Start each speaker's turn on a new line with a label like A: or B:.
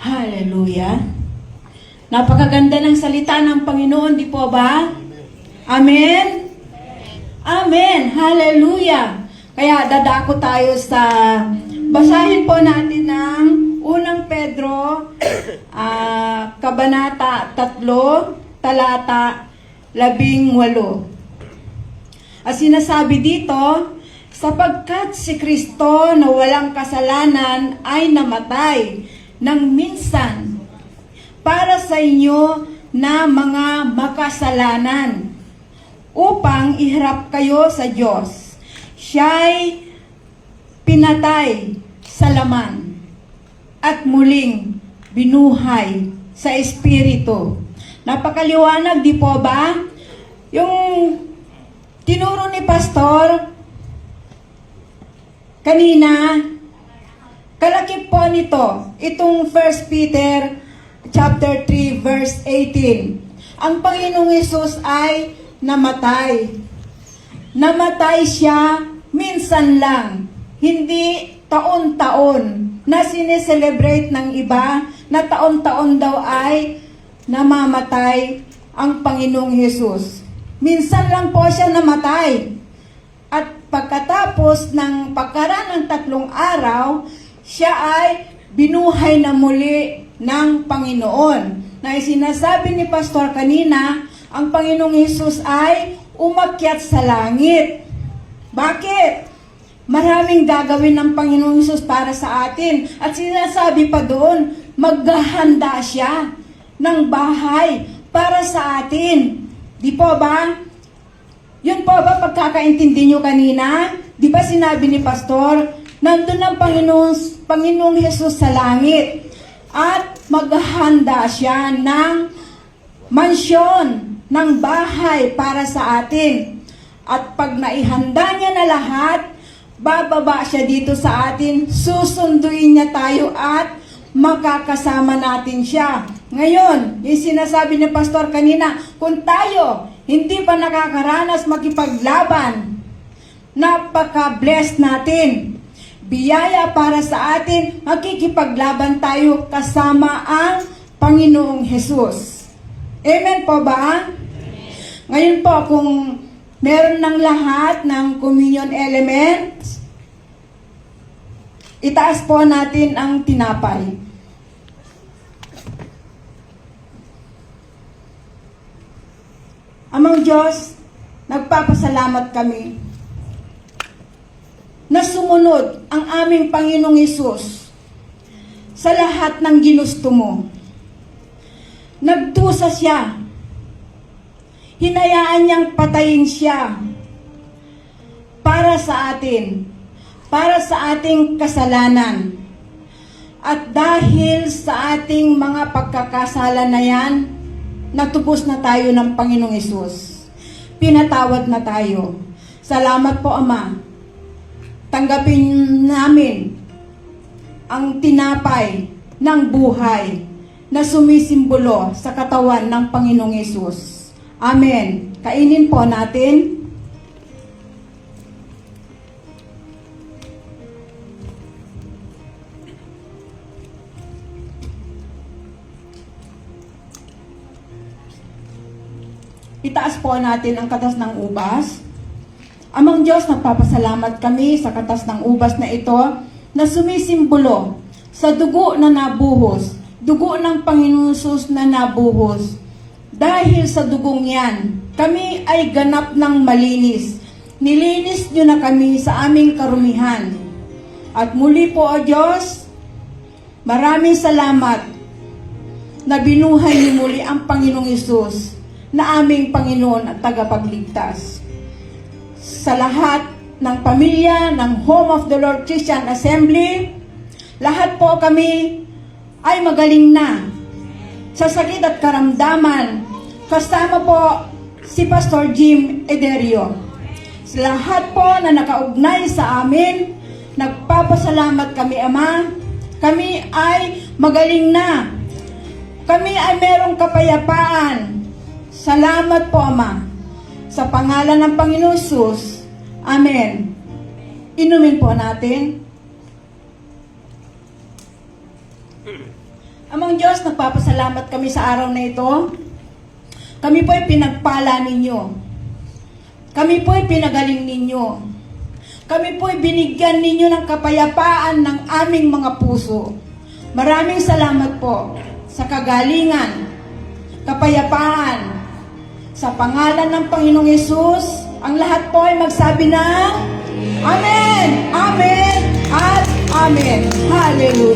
A: Hallelujah. Napakaganda ng salita ng Panginoon, di po ba? Amen? Amen. Hallelujah. Kaya dadako tayo sa, basahin po natin ng unang Pedro, Kabanata 3, talata 18. At sinasabi dito, sapagkat si Kristo na walang kasalanan ay namatay ng minsan para sa inyo na mga makasalanan upang iharap kayo sa Diyos. Siya'y pinatay sa laman at muling binuhay sa Espiritu. Napakaliwanag, di po ba? Yung tinuro ni Pastor kanina, kalakip po nito, itong 1 Peter chapter 3 verse 18. Ang Panginoong Hesus ay namatay. Namatay siya minsan lang, hindi taon-taon na sineselebrate ng iba na taon-taon daw ay namamatay ang Panginoong Hesus. Minsan lang po siya namatay. At pagkatapos ng pagkaraan ng 3 araw, siya ay binuhay na muli ng Panginoon. Na sinasabi ni Pastor kanina, ang Panginoong Hesus ay umakyat sa langit. Bakit? Maraming gagawin ng Panginoong Hesus para sa atin. At sinasabi pa doon, maghahanda siya ng bahay para sa atin. Di po ba? Yun po ba pagkakaintindi nyo kanina? Di ba sinabi ni Pastor, nandun ang Panginoong Hesus sa langit at maghahanda siya ng mansyon, ng bahay para sa atin. At pag naihanda niya na lahat, bababa siya dito sa atin, susunduin niya tayo at makakasama natin siya. Ngayon, yung sinasabi ni Pastor kanina, kung tayo hindi pa nakakaranas makipaglaban, napaka-blessed natin. Biyaya para sa atin, makikipaglaban tayo kasama ang Panginoong Hesus. Amen po ba? Ngayon po, kung meron ng lahat ng communion elements, itaas po natin ang tinapay. Amang Diyos, nagpapasalamat kami na sumunod ang aming Panginoong Hesus sa lahat ng ginusto mo. Nagdusa siya. Hinayaan niyang patayin siya para sa atin, para sa ating kasalanan. At dahil sa ating mga pagkakasala na yan, natubos na tayo ng Panginoong Hesus. Pinatawad na tayo. Salamat po, Ama. Tanggapin namin ang tinapay ng buhay na sumisimbolo sa katawan ng Panginoong Hesus. Amen. Kainin po natin. Itaas po natin ang katas ng ubas. Amang Diyos, nagpapasalamat kami sa katas ng ubas na ito na sumisimbolo sa dugo na nabuhos, dugo ng Panginoon Hesus na nabuhos. Dahil sa dugong yan, kami ay ganap ng malinis. Nilinis niyo na kami sa aming karumihan. At muli po, O Diyos, maraming salamat na binuhay niyo muli ang Panginoong Hesus na aming Panginoon at tagapagligtas. Sa lahat ng pamilya ng Home of the Lord Christian Assembly, lahat po kami ay magaling na sa sakit at karamdaman. Kasama po si Pastor Jim Ederio. Sa lahat po na nakaugnay sa amin, nagpapasalamat kami, Ama. Kami ay magaling na. Kami ay merong kapayapaan. Salamat po, Ama. Sa pangalan ng Panginoon Hesus. Amen. Inumin po natin. Amang Diyos, nagpapasalamat kami sa araw na ito. Kami po ay pinagpala ninyo. Kami po ay pinagaling ninyo. Kami po ay binigyan ninyo ng kapayapaan ng aming mga puso. Maraming salamat po sa kagalingan, kapayapaan, sa pangalan ng Panginoong Yesus. Ang lahat po ay magsabi ng Amen, Amen, at Amen. Hallelujah.